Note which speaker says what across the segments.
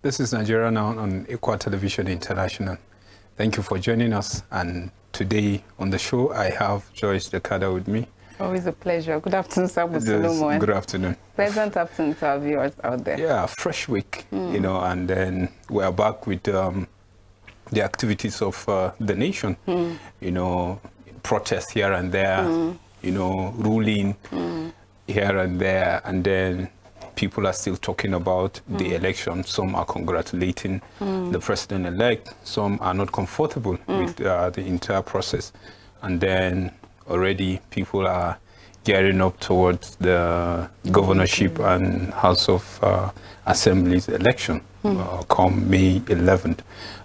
Speaker 1: This is Nigeria Now on Equa Television International. Thank you for joining us. And today on the show, I have Joyce Dekada with me.
Speaker 2: Always a pleasure. Good afternoon, Sir Solomon.
Speaker 1: Good afternoon.
Speaker 2: Pleasant afternoon to our viewers out there.
Speaker 1: Yeah, fresh week, you know, and then we are back with the activities of the nation, you know, protests here and there, you know, ruling here and there, and then people are still talking about the election. Some are congratulating the president-elect. Some are not comfortable with the entire process. And then already people are gearing up towards the governorship and House of Assembly's election come May 11th.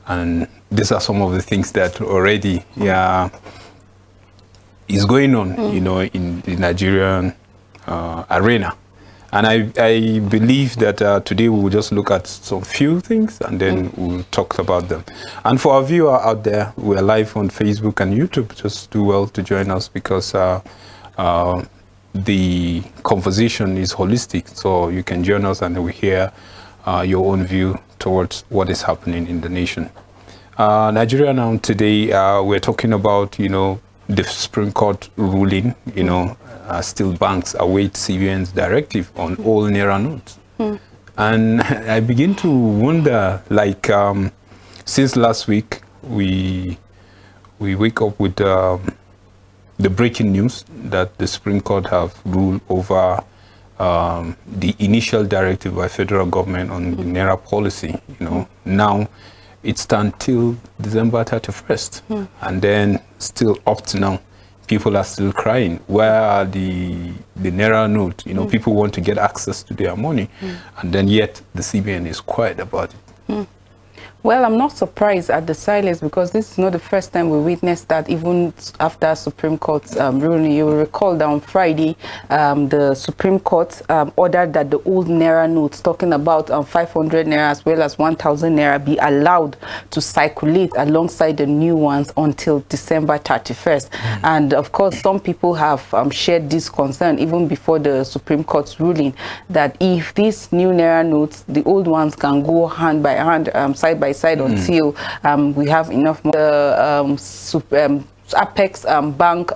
Speaker 1: And these are some of the things that already is going on, you know, in the Nigerian arena. And I believe that today we will just look at some few things and then we'll talk about them. And for our viewer out there, we're live on Facebook and YouTube. Just do well to join us because the conversation is holistic. So you can join us and we hear your own view towards what is happening in the nation. Nigeria Now today, we're talking about, you know, the Supreme Court ruling, you know, still banks await CBN's directive on all Naira notes. And I begin to wonder, like, since last week, we wake up with the breaking news that the Supreme Court have ruled over the initial directive by federal government on the Naira policy, you know. Now, it stands till December 31st. And then still up to now, people are still crying. Where are the Naira note? You know, people want to get access to their money. And then yet the CBN is quiet about it.
Speaker 2: Well, I'm not surprised at the silence because this is not the first time we witnessed that, even after Supreme Court's ruling. You will recall that on Friday, the Supreme Court ordered that the old Naira notes, talking about 500 Naira as well as 1,000 Naira, be allowed to circulate alongside the new ones until December 31st. And of course, some people have shared this concern even before the Supreme Court's ruling that if these new Naira notes, the old ones can go hand by hand, side by side until we have enough Apex Bank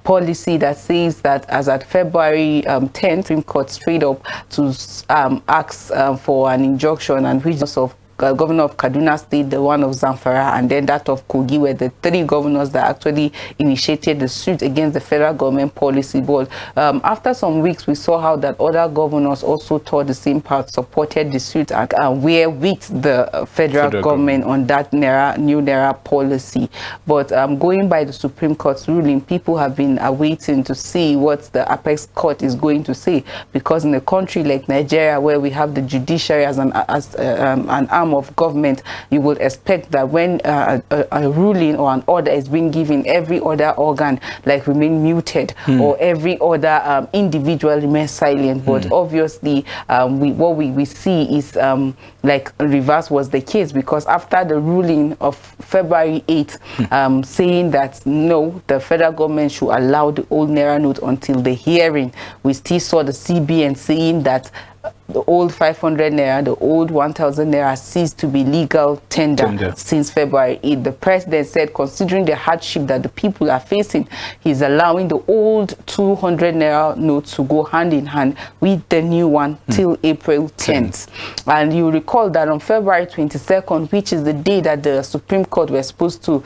Speaker 2: policy that says that as at February 10th, Supreme Court straight up to ask for an injunction, and which of governor of Kaduna State, the one of Zamfara, and then that of Kogi, were the three governors that actually initiated the suit against the federal government policy. But after some weeks, we saw how that other governors also tore the same path, supported the suit, and were with the federal government on that new Naira policy. But going by the Supreme Court's ruling, people have been awaiting to see what the Apex Court is going to say, because in a country like Nigeria, where we have the judiciary as an arm of government, you would expect that when a ruling or an order is being given, every other organ like remain muted, or every other individual remain silent. But obviously, what we see is like reverse was the case, because after the ruling of February 8th, saying that no, the federal government should allow the old Naira note until the hearing, we still saw the CBN saying that the old 500 Naira, the old 1,000 Naira ceased to be legal tender since February 8th. The president said, considering the hardship that the people are facing, he's allowing the old 200 Naira notes to go hand in hand with the new one till April 10th. And you recall that on February 22nd, which is the day that the Supreme Court was supposed to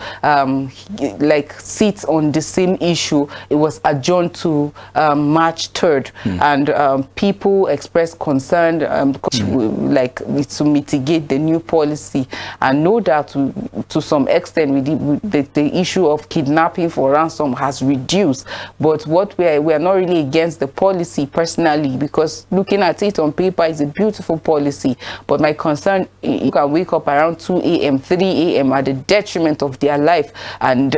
Speaker 2: like sit on the same issue, it was adjourned to March 3rd. And people expressed concern like to mitigate the new policy, and no doubt to some extent the issue of kidnapping for ransom has reduced. But what we are not really against the policy personally, because looking at it on paper is a beautiful policy, but my concern, you can wake up around 2 a.m. 3 a.m. at the detriment of their life and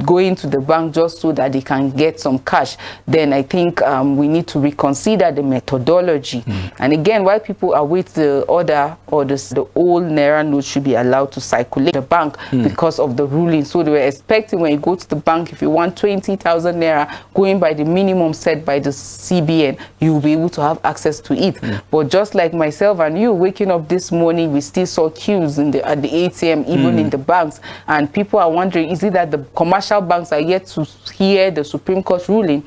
Speaker 2: going to the bank just so that they can get some cash. Then I think we need to reconsider the methodology. And again, while people await the order, or the old Naira note should be allowed to circulate the bank because of the ruling. So they were expecting, when you go to the bank, if you want 20,000 Naira, going by the minimum set by the CBN, you'll be able to have access to it. But just like myself and you, waking up this morning, we still saw queues at the ATM, even in the banks. And people are wondering, is it that the commercial banks are yet to hear the Supreme Court ruling?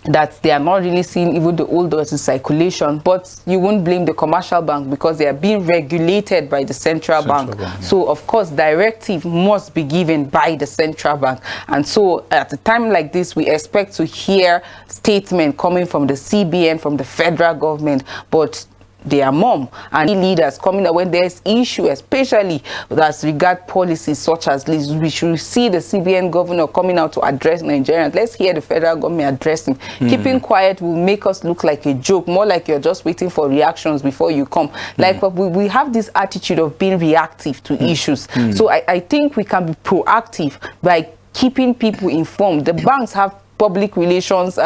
Speaker 2: That they are not really seeing even the old dollars in circulation, but you won't blame the commercial bank because they are being regulated by the central bank. So of course directive must be given by the central bank, and so at a time like this we expect to hear statement coming from the CBN, from the federal government, but their mom and leaders coming out when there's issue, especially as regard policies such as this. We should see the CBN governor coming out to address Nigerians. Let's hear the federal government addressing. Keeping quiet will make us look like a joke, more like you're just waiting for reactions before you come. Like we have this attitude of being reactive to issues. So I think we can be proactive by keeping people informed. The banks have public relations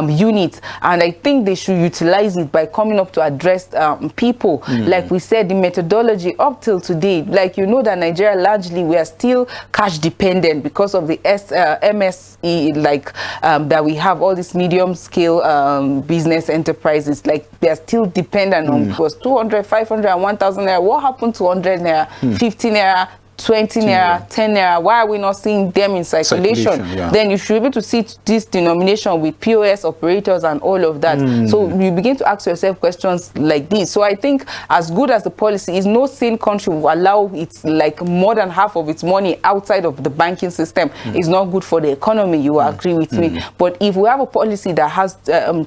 Speaker 2: unit, and I think they should utilize it by coming up to address people. Like we said, the methodology up till today, like you know that Nigeria largely we are still cash dependent because of the MSE, like that we have all these medium scale business enterprises, like they are still dependent on because 200, 500 and 1,000 naira. What happened to 100 naira, 50 naira, 20 naira, 10 naira? Why are we not seeing them in circulation? Then you should be able to see this denomination with POS operators and all of that. So you begin to ask yourself questions like this. So I think as good as the policy is, no sane country will allow its like more than half of its money outside of the banking system. It's not good for the economy. You will agree with me. But if we have a policy that has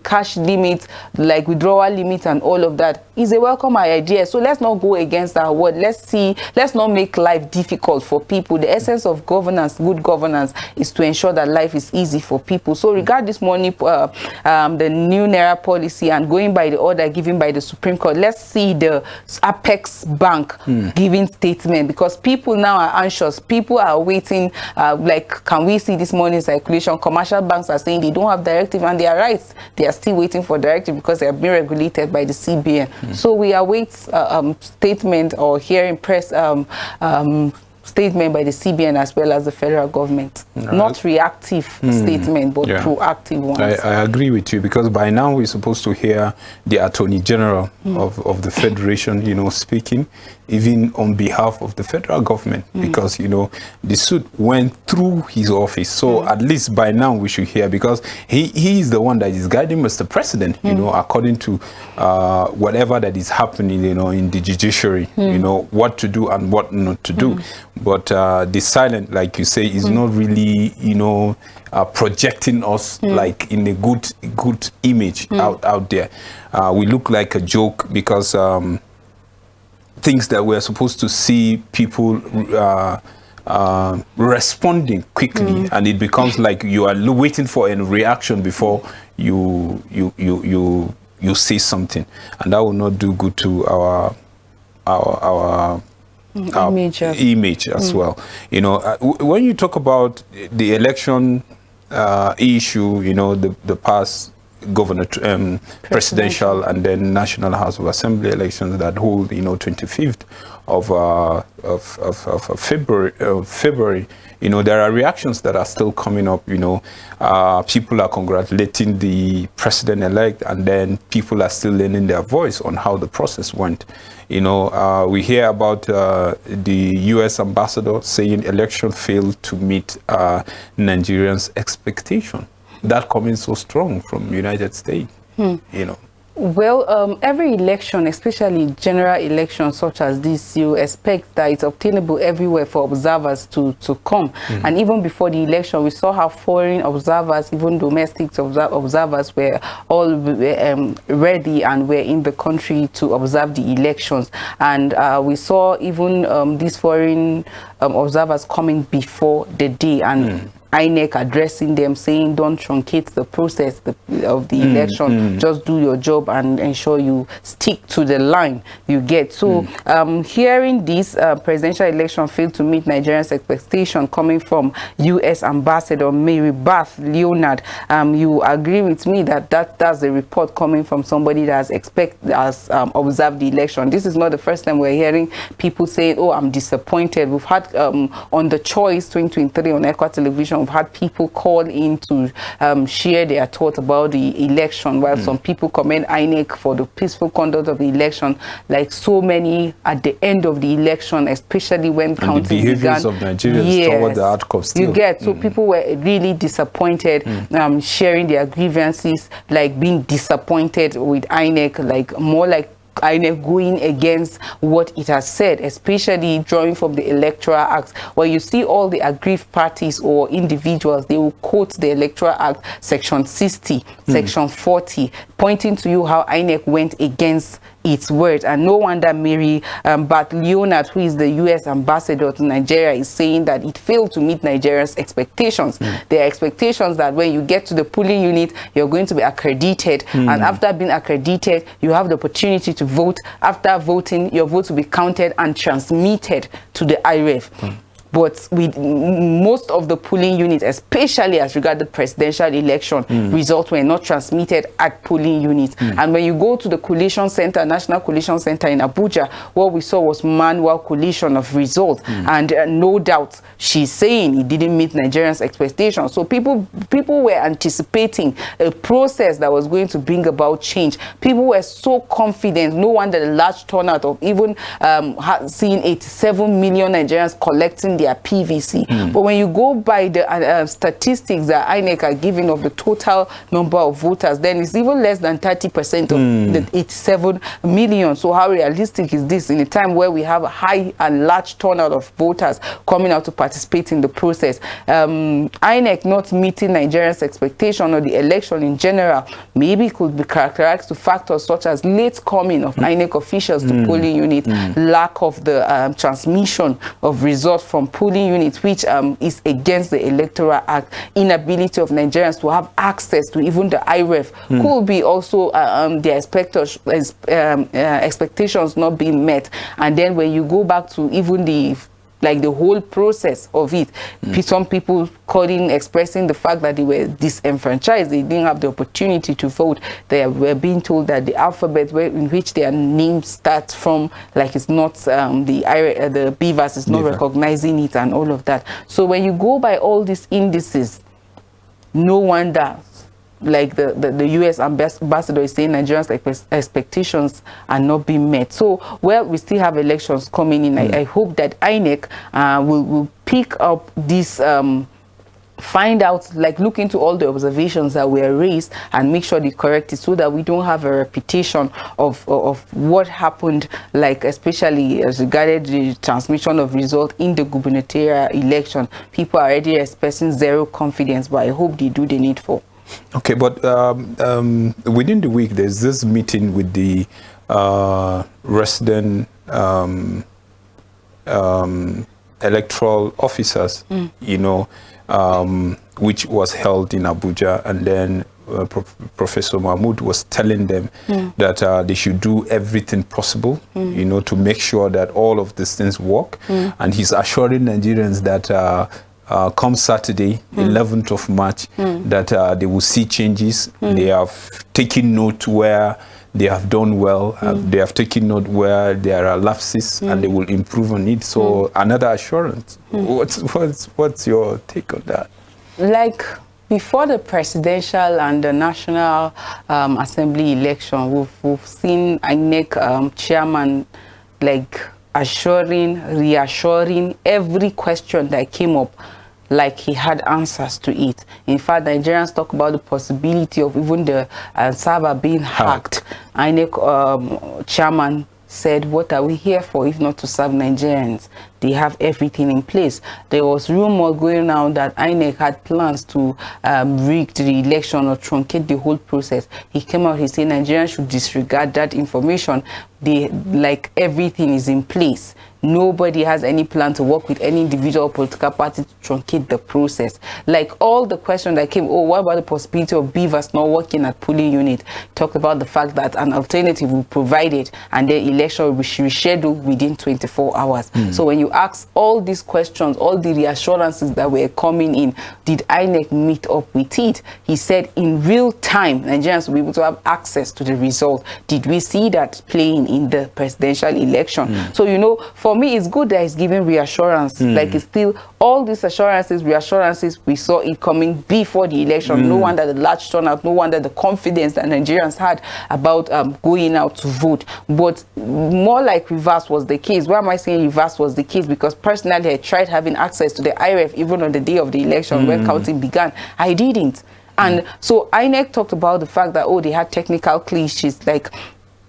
Speaker 2: cash limit, like withdrawal limit and all of that, is a welcome idea. So let's not go against our word. Let's not make life difficult for people. The essence of governance, good governance, is to ensure that life is easy for people. So regard this morning, the new Naira policy and going by the order given by the Supreme Court, let's see the Apex Bank giving statement, because people now are anxious. People are waiting, like, can we see this morning circulation? Commercial banks are saying they don't have directive, and they are right. They are still waiting for directive because they are being regulated by the CBN. So we await statement or hearing press statement by the CBN as well as the federal government. Not reactive statement, but proactive ones.
Speaker 1: I agree with you, because by now we're supposed to hear the Attorney General of the Federation, you know, speaking, even on behalf of the federal government, because, you know, the suit went through his office. So at least by now we should hear, because he is the one that is guiding Mr. President, you know, according to whatever that is happening, you know, in the judiciary, you know, what to do and what not to do. But the silent, like you say, is not really, you know, projecting us like in a good image out there. We look like a joke, because things that we're supposed to see people responding quickly, and it becomes like you are waiting for a reaction before you say something, and that will not do good to our image as well. You know, when you talk about the election issue, you know, the past presidential and then National House of Assembly elections that hold, you know, 25th of February, you know, there are reactions that are still coming up. You know, people are congratulating the president-elect, and then people are still lending their voice on how the process went. You know, we hear about the U.S. ambassador saying election failed to meet Nigerians' expectation. That coming so strong from United States, you know.
Speaker 2: Well, every election, especially general elections such as this, you expect that it's obtainable everywhere for observers to come. And even before the election, we saw how foreign observers, even domestic observers, were all ready and were in the country to observe the elections. And we saw even these foreign observers coming before the day. And INEC addressing them, saying don't truncate the process of the election, just do your job and ensure you stick to the line you get. So hearing this presidential election failed to meet Nigerians' expectation coming from U.S. Ambassador Mary Beth Leonard, you agree with me that that's a report coming from somebody that has observed the election. This is not the first time we're hearing people saying, oh, I'm disappointed. We've had on The Choice 2023 on ECWA Television, we've had people call in to share their thoughts about the election, while some people commend INEC for the peaceful conduct of the election, like so many at the end of the election, especially when counting
Speaker 1: the behaviors of Nigerians toward the outcome still.
Speaker 2: You get, so people were really disappointed, sharing their grievances, like being disappointed with INEC, like more like INEC going against what it has said, especially drawing from the Electoral Act, where you see all the aggrieved parties or individuals, they will quote the Electoral Act, Section 60, Section 40, pointing to you how INEC went against its word. And no wonder Mary Beth Leonard, who is the U.S. ambassador to Nigeria, is saying that it failed to meet Nigerians' expectations. Their expectations that when you get to the polling unit, you're going to be accredited, and after being accredited, you have the opportunity to vote. After voting, your vote will be counted and transmitted to the IREF. But with most of the polling units, especially as regard the presidential election, results were not transmitted at polling units. And when you go to the collation center, National Collation Center in Abuja, what we saw was manual collation of results. And no doubt, she's saying it didn't meet Nigerians' expectations. So people were anticipating a process that was going to bring about change. People were so confident. No wonder the large turnout of even seeing 87 million Nigerians collecting their PVC. But when you go by the statistics that INEC are giving of the total number of voters, then it's even less than 30% of the 87 million. So how realistic is this in a time where we have a high and large turnout of voters coming out to participate in the process? INEC not meeting Nigerians' expectation or the election in general maybe could be characterized to factors such as late coming of INEC officials to polling unit, lack of the transmission of results from polling units, which is against the Electoral Act, inability of Nigerians to have access to even the IREF, could be also their expectations not being met. And then when you go back to even the whole process of it, some people expressing the fact that they were disenfranchised, they didn't have the opportunity to vote. They were being told that the alphabet in which their name starts from, like it's not the BVAS is not recognizing it and all of that. So when you go by all these indices, no wonder like the U.S. ambassador is saying Nigerians' expectations are not being met. So, well, we still have elections coming in. I hope that INEC will pick up this, find out, like look into all the observations that were raised and make sure they correct it so that we don't have a repetition of what happened, like especially as regarded the transmission of result in the gubernatorial election. People are already expressing zero confidence, but I hope they do the needful.
Speaker 1: Okay, but within the week, there's this meeting with the resident electoral officers, you know, which was held in Abuja, and then Professor Mahmoud was telling them that they should do everything possible, you know, to make sure that all of these things work, and he's assuring Nigerians that come Saturday, 11th of March, that they will see changes. They have taken note where they have done well. They have taken note where there are lapses, and they will improve on it. So another assurance. What's your take on that?
Speaker 2: Like before the presidential and the National Assembly election, we've seen INEC chairman like reassuring every question that came up, like he had answers to it. In fact, Nigerians talk about the possibility of even the server being hacked. INEC chairman said, what are we here for if not to serve Nigerians? They have everything in place. There was rumor going on that INEC had plans to rig the election or truncate the whole process. He came out, he said Nigerians should disregard that information. Like everything is in place. nobody has any plan to work with any individual political party to truncate the process. Like all the questions that came, oh, what about the possibility of beavers not working at polling unit? Talked about the fact that an alternative will be provided and the election will be rescheduled within 24 hours. So when you ask all these questions, all the reassurances that were coming in, did INEC meet up with it? He said in real time, Nigerians will be able to have access to the result. Did we see that playing in the presidential election? So, you know, for me, it's good that he's giving reassurance. Like it's still all these assurances, reassurances, we saw it coming before the election. No wonder the large turnout, no wonder the confidence that Nigerians had about going out to vote. But more like reverse was the case. Why am I saying reverse was the case? Because personally, I tried having access to the IRF even on the day of the election when counting began. I didn't. And so INEC talked about the fact that, oh, they had technical glitches, like,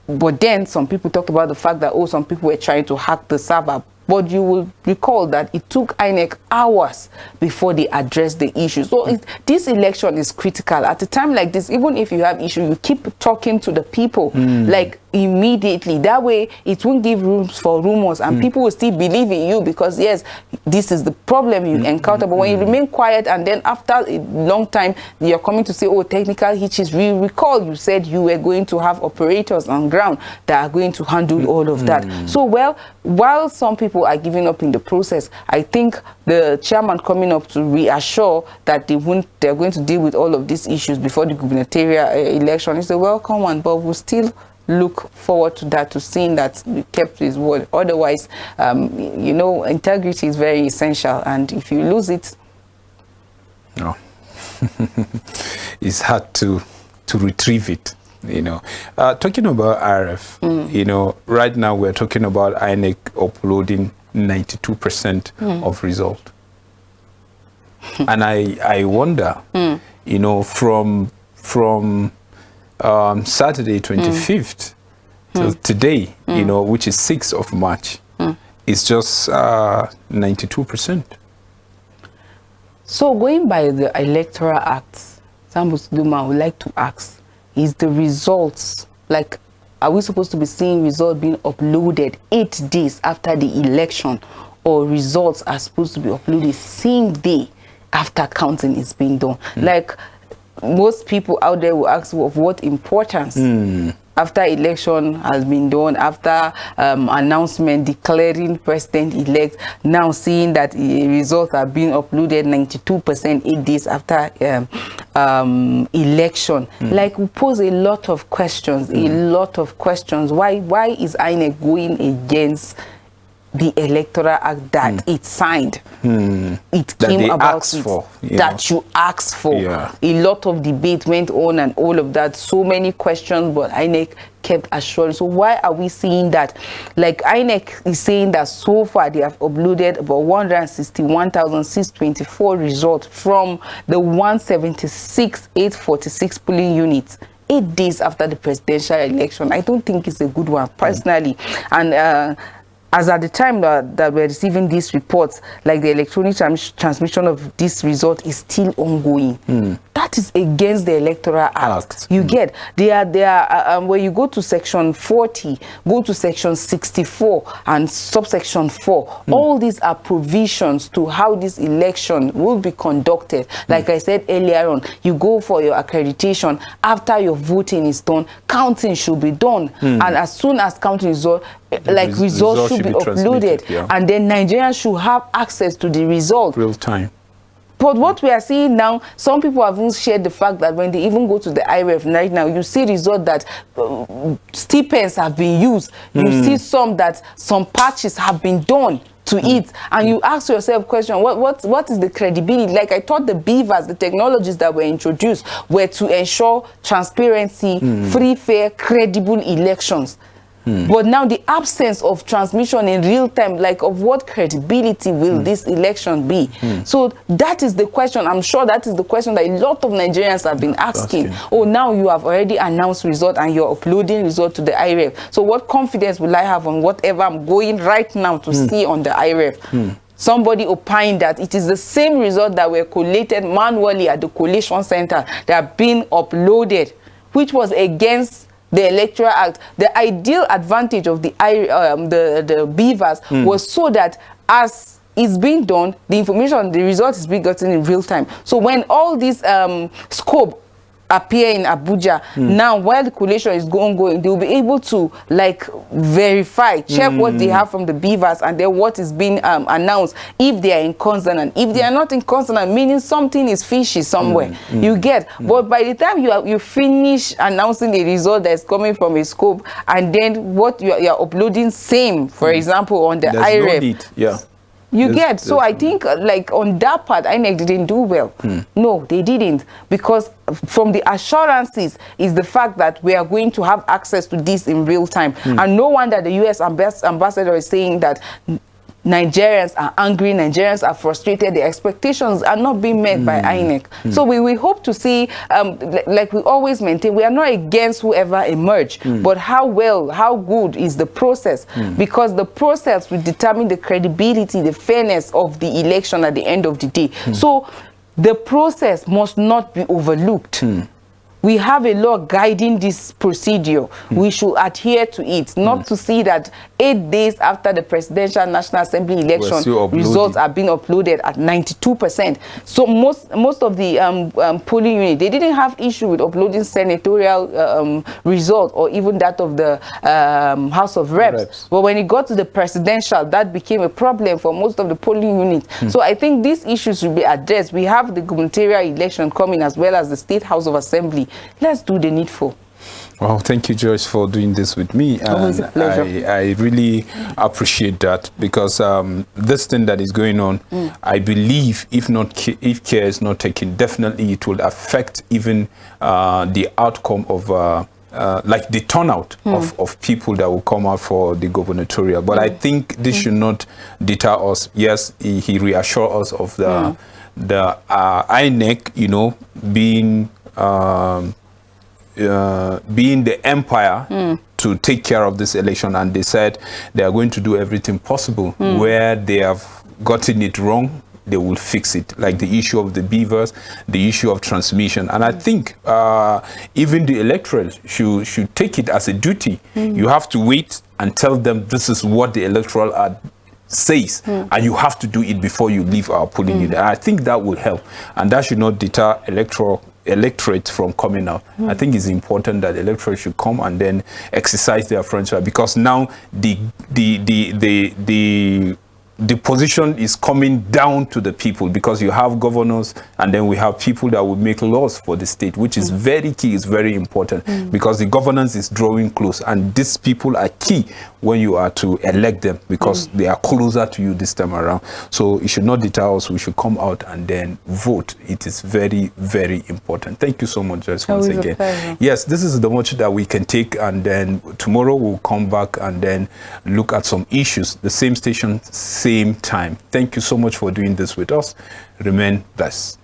Speaker 2: but then some people talked about the fact that, oh, some people were trying to hack the server. But you will recall that it took INEC hours before they addressed the issue. So this election is critical. At a time like this, even if you have issues, you keep talking to the people, like immediately. That way, it won't give room for rumors, and people will still believe in you because, yes, this is the problem you encounter. But when you remain quiet and then after a long time, you're coming to say, oh, technical hitches, we recall you said you were going to have operators on ground that are going to handle all of that. So, well, while some people are giving up in the process, I think the chairman coming up to reassure that they're going to deal with all of these issues before the gubernatorial election is a welcome one, but we'll still look forward to that, to seeing that he kept his word. Otherwise, you know, integrity is very essential, and if you lose it,
Speaker 1: no, it's hard to retrieve it. You know, talking about RF, you know, right now we're talking about INEC uploading 92% of result. And I wonder, you know, from Saturday 25th till today, you know, which is 6th of March, it's just 92%.
Speaker 2: So going by the Electoral Act, Sambo Duma would like to ask, is the results, like, are we supposed to be seeing results being uploaded 8 days after the election, or results are supposed to be uploaded same day after counting is being done? Like, most people out there will ask, of what importance after election has been done, after announcement declaring president-elect, now seeing that results are being uploaded 92% 8 days after election. Like, we pose a lot of questions, Why is INEC going against the Electoral Act that it signed? It came about that you asked for. A lot of debate went on and all of that, so many questions, but INEC kept assuring. So why are we seeing that? Like, INEC is saying that so far they have uploaded about 161,624 results from the 176,846 polling units 8 days after the presidential election. I don't think it's a good one, personally. And as at the time that we're receiving these reports, like the electronic transmission of this result is still ongoing. That is against the Electoral Act. You get, they are when you go to section 40, go to section 64 and subsection 4, all these are provisions to how this election will be conducted. Like I said earlier on, you go for your accreditation, after your voting is done, counting should be done. And as soon as counting is done, like, results should be uploaded, and then Nigerians should have access to the result
Speaker 1: real time.
Speaker 2: But what we are seeing now, some people have even shared the fact that when they even go to the IRF right now, you see result that stipends have been used. You see some patches have been done to it, and you ask yourself question, what is the credibility? Like, I thought the beavers, the technologies that were introduced, were to ensure transparency, free, fair, credible elections. But now the absence of transmission in real time, like, of what credibility will this election be? So that is the question. I'm sure that is the question that a lot of Nigerians have been asking. Oh, now you have already announced result and you're uploading result to the IRF. So what confidence will I have on whatever I'm going right now to see on the IRF? Somebody opined that it is the same result that were collated manually at the collation center that are being uploaded, which was against the Electoral Act. The ideal advantage of the beavers was so that as it's being done, the information, the result is being gotten in real time. So when all this scope appear in Abuja, now while the collation is ongoing, they'll be able to like verify, check what they have from the beavers and then what is being announced, if they are in consonant. If they are not in consonant, meaning something is fishy somewhere. You get. But by the time you finish announcing the result that's coming from a scope, and then what you are uploading same, for example, on the IREF.
Speaker 1: No need. Yeah.
Speaker 2: You get. So I think like on that part, INEC didn't do well. No, they didn't, because from the assurances is the fact that we are going to have access to this in real time. And no wonder the US ambassador is saying that Nigerians are angry, Nigerians are frustrated, the expectations are not being met by INEC. So we hope to see, like we always maintain, we are not against whoever emerge, but how good is the process? Because the process will determine the credibility, the fairness of the election at the end of the day. So the process must not be overlooked. We have a law guiding this procedure. We should adhere to it, not to see that 8 days after the Presidential National Assembly election, results are being uploaded at 92%. So most of the polling units, they didn't have issue with uploading senatorial result or even that of the House of Reps. But when it got to the presidential, that became a problem for most of the polling units. So I think these issues should be addressed. We have the gubernatorial election coming as well as the State House of Assembly. Let's do the needful.
Speaker 1: Well, thank you, Joyce, for doing this with me.
Speaker 2: Always a pleasure.
Speaker 1: I really appreciate that, because this thing that is going on, I believe if care is not taken, definitely it will affect even the outcome of like the turnout of people that will come out for the gubernatorial. But I think this should not deter us. Yes, he reassured us of the INEC, you know, being the empire to take care of this election, and they said they are going to do everything possible. Where they have gotten it wrong, they will fix it, like the issue of the beavers, the issue of transmission. And I think even the electorate should take it as a duty. You have to wait and tell them this is what the electoral says, and you have to do it before you leave our polling unit. And I think that will help, and that should not deter electorate from coming out. I think it's important that electorate should come and then exercise their franchise, because now the position is coming down to the people, because you have governors and then we have people that will make laws for the state, which is very key, is very important, because the governance is drawing close, and these people are key when you are to elect them, because they are closer to you this time around. So it should not deter us. We should come out and then vote. It is very, very important. Thank you so much, Joyce, once again. Yes, this is the much that we can take, and then tomorrow we'll come back and then look at some issues. The same station, same time. Thank you so much for doing this with us. Remain blessed.